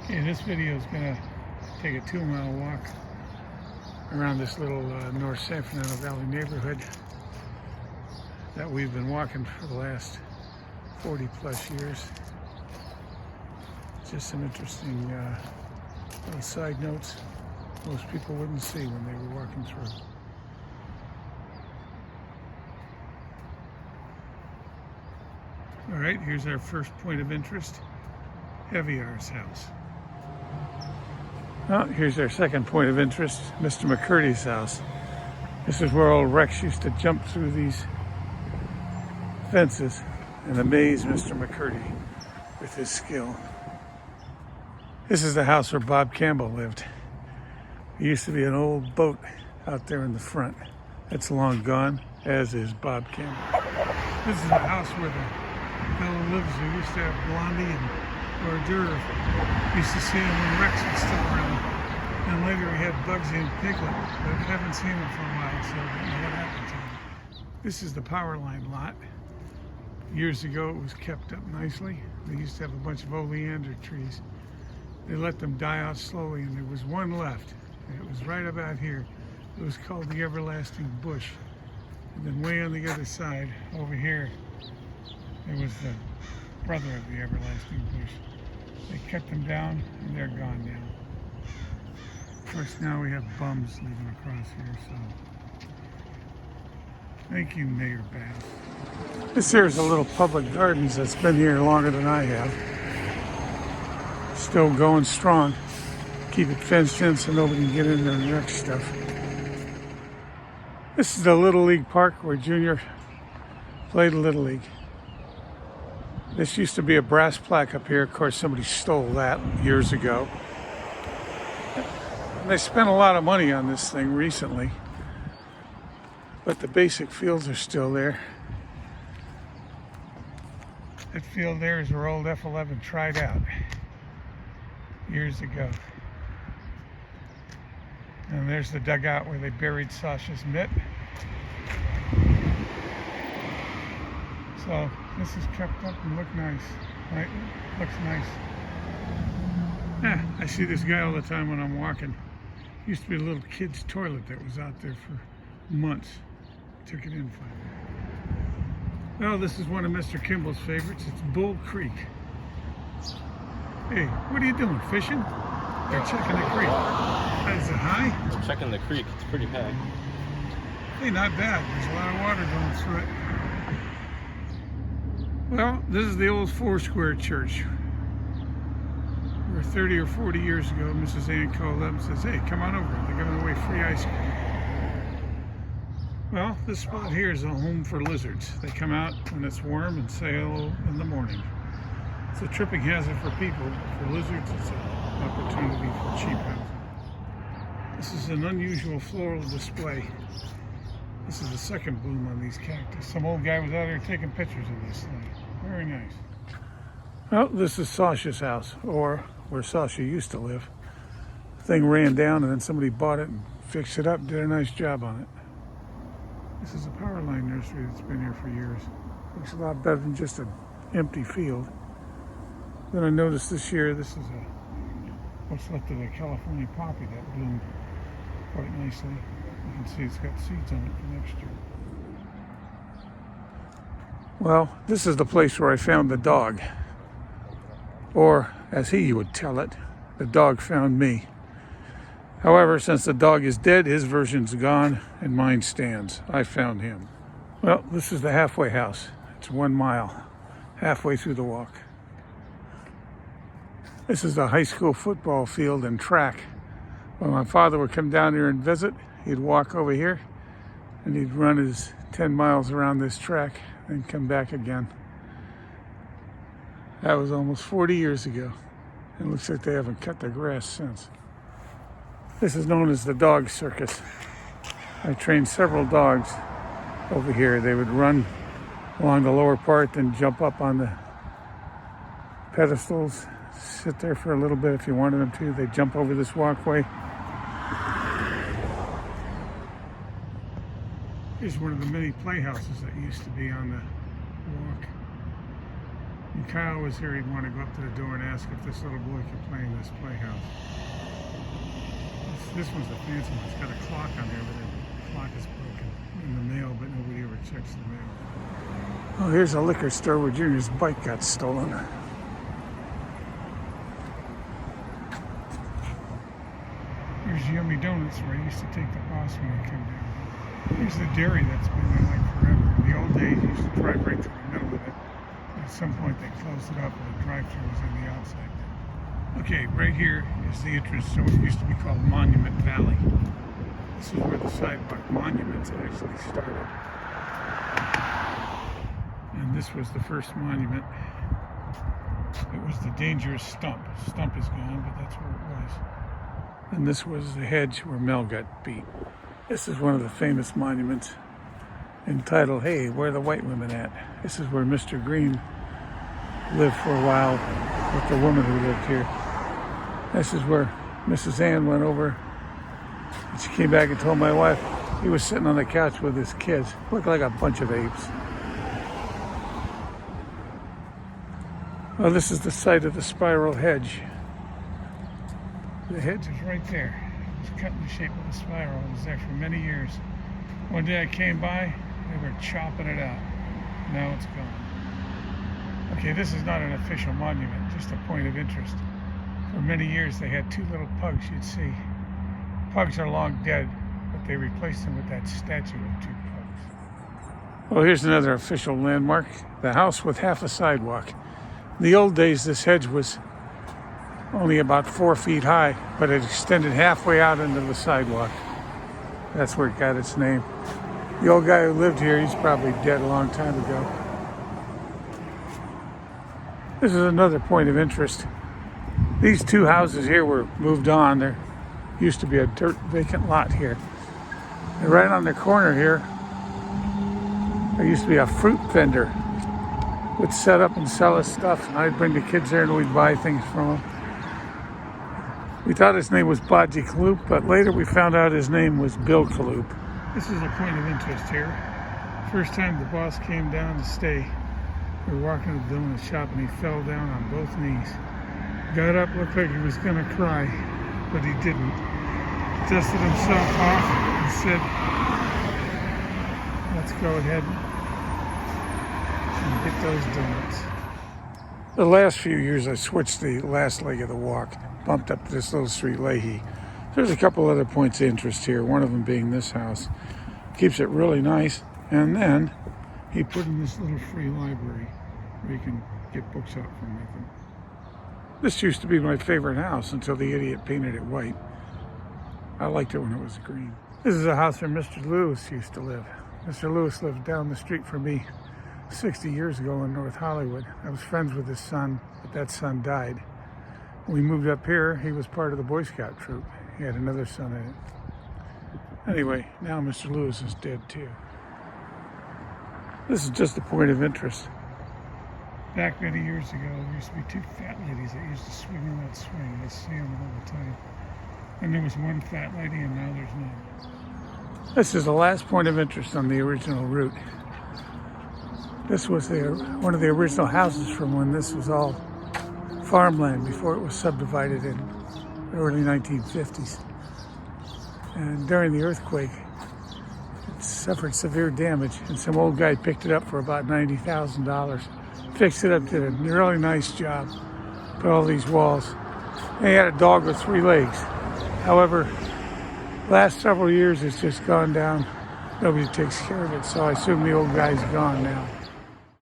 Okay, this video is going to take a 2-mile walk around this little North San Fernando Valley neighborhood that we've been walking for the last 40 plus years. Just some interesting little side notes most people wouldn't see when they were walking through. All right, here's our first point of interest, Heavyar's house. Well, here's our second point of interest, Mr. McCurdy's house. This is where old Rex used to jump through these fences and amaze Mr. McCurdy with his skill. This is the house where Bob Campbell lived. There used to be an old boat out there in the front. That's long gone, as is Bob Campbell. This is the house where the fellow lives who used to have Blondie and hors d'oeuvre. Used to see him when Rex was still around. And later he had Bugsy and Piglet, but I haven't seen him for a while, so I don't know what happened to him. This is the power line lot. Years ago it was kept up nicely. They used to have a bunch of oleander trees. They let them die out slowly, and there was one left. And it was right about here. It was called the Everlasting Bush. And then way on the other side, over here, there was the brother of the Everlasting Bush. They cut them down, and they're gone now. Of course, now we have bums living across here, so thank you, Mayor Bass. This here is a little public gardens that's been here longer than I have. Still going strong. Keep it fenced in so nobody can get in there and wreck stuff. This is the Little League Park where Junior played Little League. This used to be a brass plaque up here. Of course, somebody stole that years ago. And they spent a lot of money on this thing recently. But the basic fields are still there. That field there is where old F11 tried out years ago. And there's the dugout where they buried Sasha's mitt. So this is kept up and look nice, right? Looks nice. Yeah, I see this guy all the time when I'm walking. Used to be a little kid's toilet that was out there for months. Took it in finally. Well, this is one of Mr. Kimball's favorites. It's Bull Creek. Hey, what are you doing? Fishing? They're checking the creek. Is it high? I'm checking the creek. It's pretty high. Hey, not bad. There's a lot of water going through it. Well, this is the old Foursquare Church. Where 30 or 40 years ago, Mrs. Ann called up and says, hey, come on over. They're giving away free ice cream. Well, this spot here is a home for lizards. They come out when it's warm and sail in the morning. It's a tripping hazard for people. For lizards, it's an opportunity for cheap housing. This is an unusual floral display. This is the second bloom on these cactus. Some old guy was out here taking pictures of this thing. Very nice. Well, this is Sasha's house, or where Sasha used to live. The thing ran down and then somebody bought it and fixed it up, did a nice job on it. This is a power line nursery that's been here for years. Looks a lot better than just an empty field. Then I noticed this year, this is what's left of the California poppy that bloomed quite nicely. You can see it's got seeds on it for next year. Well, this is the place where I found the dog. Or, as he would tell it, the dog found me. However, since the dog is dead, his version's gone and mine stands. I found him. Well, this is the halfway house. It's 1 mile, halfway through the walk. This is the high school football field and track. When my father would come down here and visit, he'd walk over here and he'd run his 10 miles around this track and come back again. That was almost 40 years ago. It looks like they haven't cut the grass since. This is known as the dog circus. I trained several dogs over here. They would run along the lower part, then jump up on the pedestals, sit there for a little bit if you wanted them to. They'd jump over this walkway. Here's one of the many playhouses that used to be on the walk. You when Kyle was here, he'd want to go up to the door and ask if this little boy could play in this playhouse. This one's a fancy one. It's got a clock on there, but the clock is broken in the mail, but nobody ever checks the mail. Oh, here's a liquor store where Junior's bike got stolen. Here's Yummy Donuts, where I used to take the boss when I came down. Here's the dairy that's been there like forever. In the old days, you used to drive right through the middle of it. At some point, they closed it up and the drive-thru was on the outside. Okay, right here is the entrance to what used to be called Monument Valley. This is where the Sidewalk Monuments actually started. And this was the first monument. It was the dangerous stump. Stump is gone, but that's where it was. And this was the hedge where Mel got beat. This is one of the famous monuments entitled, Hey, Where are the White Women At? This is where Mr. Green lived for a while with the woman who lived here. This is where Mrs. Ann went over. And she came back and told my wife he was sitting on the couch with his kids. Looked like a bunch of apes. Well, this is the site of the spiral hedge. The hedge is right there. It was cut in the shape of a spiral. It was there for many years. One day I came by, they were chopping it out. Now it's gone. Okay, this is not an official monument, just a point of interest. For many years they had two little pugs you'd see. Pugs are long dead, but they replaced them with that statue of two pugs. Well, here's another official landmark, the house with half a sidewalk. In the old days, this hedge was only about 4 feet high, but it extended halfway out into the sidewalk. That's where it got its name. The old guy who lived here, he's probably dead a long time ago. This is another point of interest. These two houses here were moved on. There used to be a dirt vacant lot here. And right on the corner here, there used to be a fruit vendor. Would set up and sell us stuff. And I'd bring the kids there and we'd buy things from him. We thought his name was Bodgy Kaloop, but later we found out his name was Bill Kaloop. This is a point of interest here. First time the boss came down to stay, we were walking to the donut shop and he fell down on both knees. Got up, looked like he was going to cry, but he didn't. Dusted himself off and said, let's go ahead and get those donuts. The last few years I switched the last leg of the walk, bumped up to this little street, Leahy. There's a couple other points of interest here, one of them being this house. Keeps it really nice. And then he put in this little free library where you can get books out for nothing. This used to be my favorite house until the idiot painted it white. I liked it when it was green. This is a house where Mr. Lewis used to live. Mr. Lewis lived down the street from me 60 years ago in North Hollywood. I was friends with his son, but that son died. When we moved up here, he was part of the Boy Scout troop. He had another son in it. Anyway, now Mr. Lewis is dead too. This is just a point of interest. Back many years ago, there used to be two fat ladies that used to swing on that swing. I see them all the time. And there was one fat lady, and now there's none. This is the last point of interest on the original route. This was one of the original houses from when this was all farmland before it was subdivided in the early 1950s. And during the earthquake, it suffered severe damage, and some old guy picked it up for about $90,000. Fixed it up, did a really nice job, put all these walls. And he had a dog with 3 legs. However, last several years it's just gone down. Nobody takes care of it, so I assume the old guy's gone now.